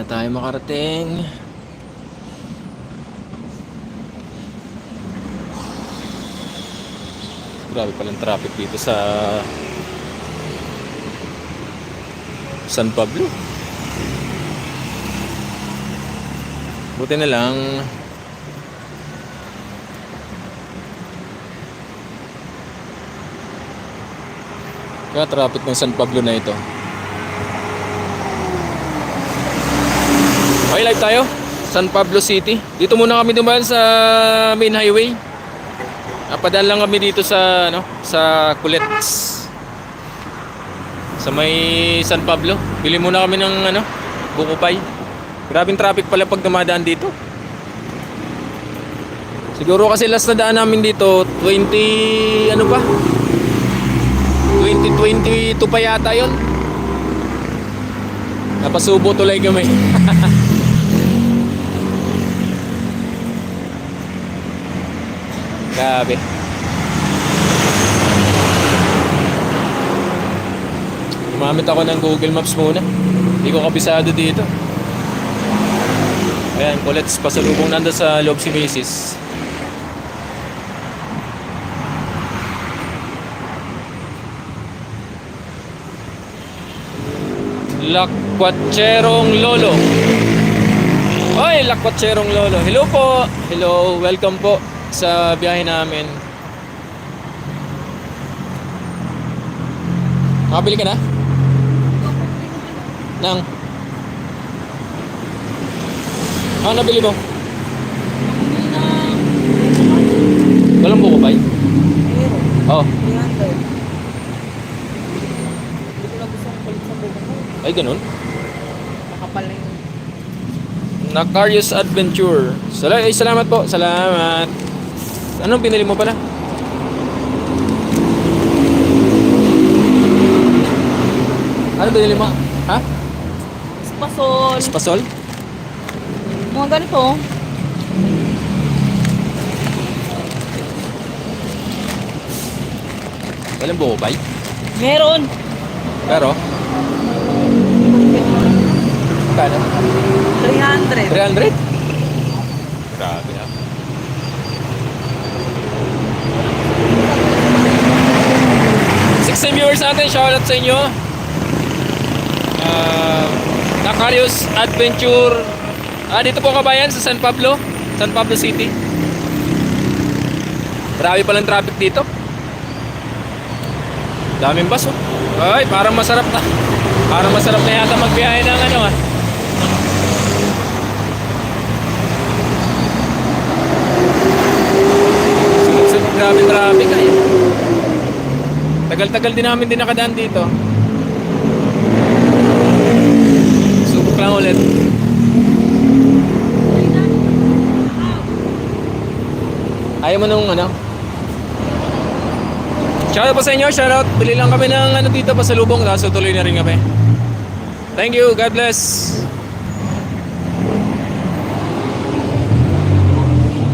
tayo makarating. Grabe palang traffic dito sa San Pablo. Buti na lang kaya traffic ng San Pablo na ito. Okay, live tayo. San Pablo City. Dito muna kami dumaan sa main highway. Napadaan lang kami dito sa sa Culets. Sa may San Pablo. Bili muna kami ng buko pie. Grabing traffic pala pag dumadaan dito. Siguro kasi last na daan namin dito 2022 pa yata yun. Napasubo tuloy kami. Grabe. Gumamit ako ng Google Maps muna. Hindi ko kabisado dito. Ayan, Culets, pasalubong nanda sa loob si Macy's. Lakwatserong Lolo. Hoy, Lakwatserong Lolo. Hello po. Hello, welcome po sa biyahe namin. Makabili ka na? Nang? Ano nabili mo? Walang buko pa? Oo. 300. Hindi ko lang gusto kulit sa buko mo. Ay, ganun? Makapal na yun. Nakarius Adventure. Salamat po. Salamat. Anong pinili mo pala? Ano pinili mo? Ha? Spasol. Spasol? Mga ganito. Walang buko pa? Meron. Pero? Kano? 300. 300? Grabe na. Viewers natin, shoutout sa inyo. Nakarius Adventure. Dito po kabayan sa San Pablo City. Marami palang traffic dito. Daming bus, oh. Ay, parang masarap na. Parang masarap na yata magbiyahe ng sunod-sunod, grabe traffic ay. Tagal-tagal din namin nakadaan dito. Subok lang ulit. Ayaw mo nung Shoutout po sa inyo, shoutout. Bili lang kami ng dito pasalubong, tapos tuloy na rin kami. Thank you, God bless.